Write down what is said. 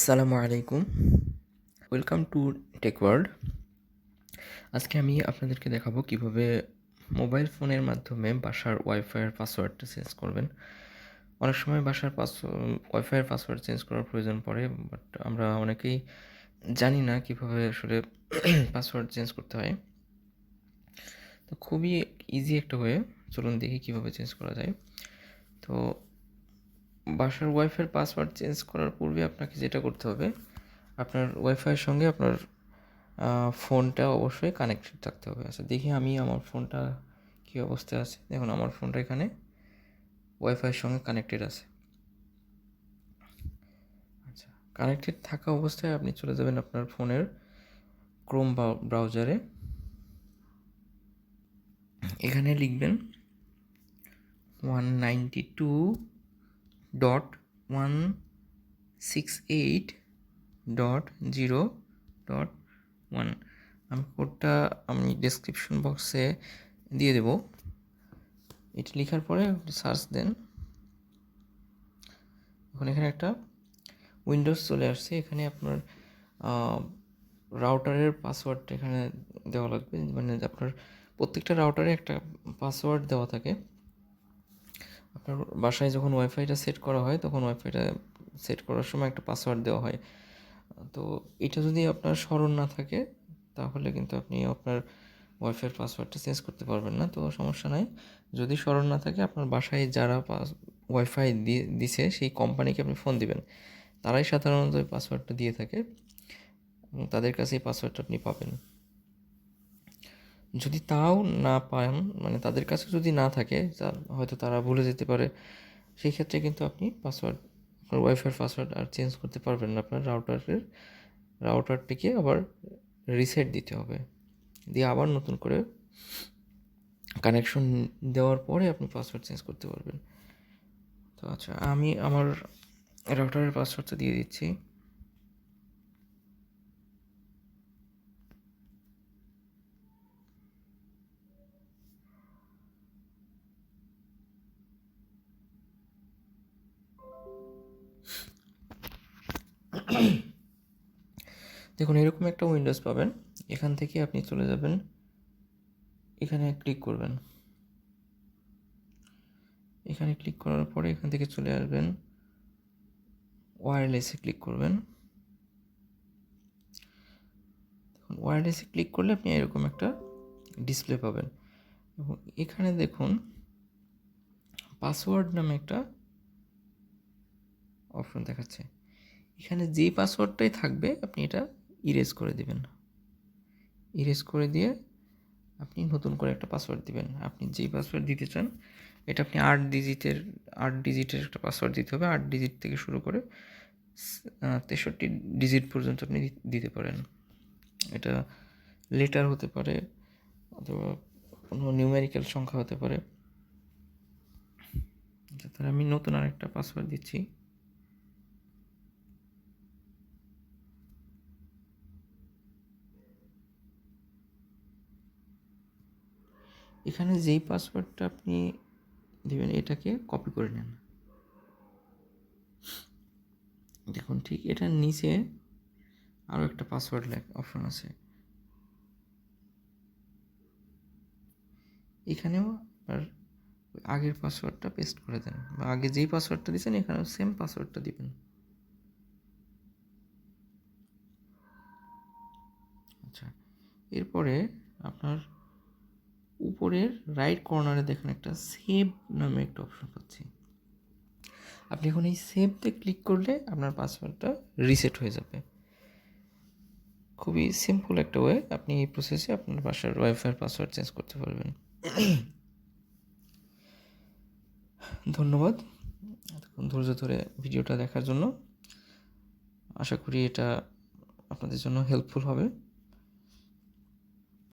আসসালামু আলাইকুম, welcome to take world. আজকে আমি আপনাদেরকে দেখাবো কিভাবে মোবাইল ফোনের মাধ্যমে বাসার ওয়াইফাইয়ের পাসওয়ার্ডটা চেঞ্জ করবেন। অনেক সময় বাসার ওয়াইফাইয়ের পাসওয়ার্ড চেঞ্জ করার প্রয়োজন পড়ে, বাট আমরা অনেকেই জানি না কিভাবে আসলে পাসওয়ার্ড চেঞ্জ করতে হয়। তো খুবই ইজি একটা ওয়ে, চলুন দেখি কিভাবে চেঞ্জ করা যায়। তো বাসার ওয়াইফাইয়ের পাসওয়ার্ড চেঞ্জ করার পূর্বে আপনাকে যেটা করতে হবে, আপনার ওয়াইফাইয়ের সঙ্গে আপনার ফোনটা অবশ্যই কানেক্টেড থাকতে হবে। আচ্ছা দেখি আমি আমার ফোনটা কী অবস্থায় আছে। দেখুন আমার ফোনটা এখানে ওয়াইফাইয়ের সঙ্গে কানেক্টেড আছে। আচ্ছা, কানেক্টেড থাকা অবস্থায় আপনি চলে যাবেন আপনার ফোনের ক্রোম ব্রাউজারে। এখানে লিখবেন 192.168.0.1। কোডটা আমি ডেসক্রিপশন বক্সে দিয়ে দেব। এটা লেখার পরে সার্চ দেন। এখন এখানে একটা উইন্ডোজ চলে আসছে। এখানে আপনার রাউটারের পাসওয়ার্ডটা এখানে দেওয়া লাগবে। মানে আপনার প্রত্যেকটা রাউটারে একটা পাসওয়ার্ড দেওয়া থাকে। আপনার বাসায় যখন ওয়াইফাইটা সেট করা হয় তখন ওয়াইফাইটা সেট করার সময় একটা পাসওয়ার্ড দেওয়া হয়। তো এটা যদি আপনার স্মরণ না থাকে তাহলে কিন্তু আপনি আপনার ওয়াইফাইয়ের পাসওয়ার্ডটা চেঞ্জ করতে পারবেন না। তো সমস্যা নাই, যদি স্মরণ না থাকে আপনার বাসায় যারা ওয়াইফাই দিছে সেই কোম্পানিকে আপনি ফোন দিবেন। তারাই সাধারণত ওই পাসওয়ার্ডটা দিয়ে থাকে এবং তাদের কাছে এই পাসওয়ার্ডটা আপনি পাবেন। যদি তাও না পান, মানে তাদের কাছে যদি না থাকে, হয়তো তারা ভুলে যেতে পারে, সেই ক্ষেত্রে কিন্তু আপনি আপনার ওয়াইফাইয়ের পাসওয়ার্ড আর চেঞ্জ করতে পারবেন না। আপনার রাউটারটিকে আবার রিসেট দিতে হবে, দিয়ে আবার নতুন করে কানেকশন দেওয়ার পরে আপনি পাসওয়ার্ড চেঞ্জ করতে পারবেন। তো আচ্ছা, আমি আমার রাউটারের পাসওয়ার্ডটা দিয়ে দিচ্ছি। দেখুন এরকম একটা উইন্ডোজ পাবেন। এখান থেকে আপনি চলে যাবেন, এখানে ক্লিক করবেন। এখানে ক্লিক করার পরে এখান থেকে চলে আসবেন, ওয়্যারলেসে ক্লিক করবেন। দেখুন ওয়্যারলেসে ক্লিক করলে আপনি এরকম একটা ডিসপ্লে পাবেন এবং এখানে দেখুন পাসওয়ার্ড নামে একটা অপশন দেখাচ্ছে। এখানে যেই পাসওয়ার্ডটাই থাকবে আপনি এটা ইরেজ করে দিবেন। ইরেজ করে দিয়ে আপনি নতুন করে একটা পাসওয়ার্ড দিবেন। আপনি যেই পাসওয়ার্ড দিতে চান, এটা আপনি 8 ডিজিটের একটা পাসওয়ার্ড দিতে হবে। 8 ডিজিট থেকে শুরু করে 63 ডিজিট পর্যন্ত আপনি দিতে পারেন। এটা লেটার হতে পারে অথবা কোনো নিউমেরিক্যাল সংখ্যা হতে পারে। তাহলে আমি নতুন আরেকটা পাসওয়ার্ড দিচ্ছি। এখানে যেই পাসওয়ার্ডটা আপনি দেবেন এটাকে কপি করে নেন। দেখুন ঠিক এটার নিচে আরও একটা পাসওয়ার্ড অপশন আছে। এখানেও আপনার আগের পাসওয়ার্ডটা পেস্ট করে দেন, বা আগে যেই পাসওয়ার্ডটা দিয়েছেন এখানেও সেম পাসওয়ার্ডটা দিবেন। আচ্ছা, এরপরে আপনার উপরের রাইট কর্নারে দেখেন একটা সেভ নামে একটা অপশন পাচ্ছি। আপনি এখন এই সেভতে ক্লিক করলে আপনার পাসওয়ার্ডটা রিসেট হয়ে যাবে। খুবই সিম্পল একটা ওয়ে, আপনি এই প্রসেসে আপনার বাসার ওয়াইফাইয়ের পাসওয়ার্ড চেঞ্জ করতে পারবেন। ধন্যবাদ এতক্ষণ ধৈর্য ধরে ভিডিওটা দেখার জন্য। আশা করি এটা আপনাদের জন্য হেল্পফুল হবে।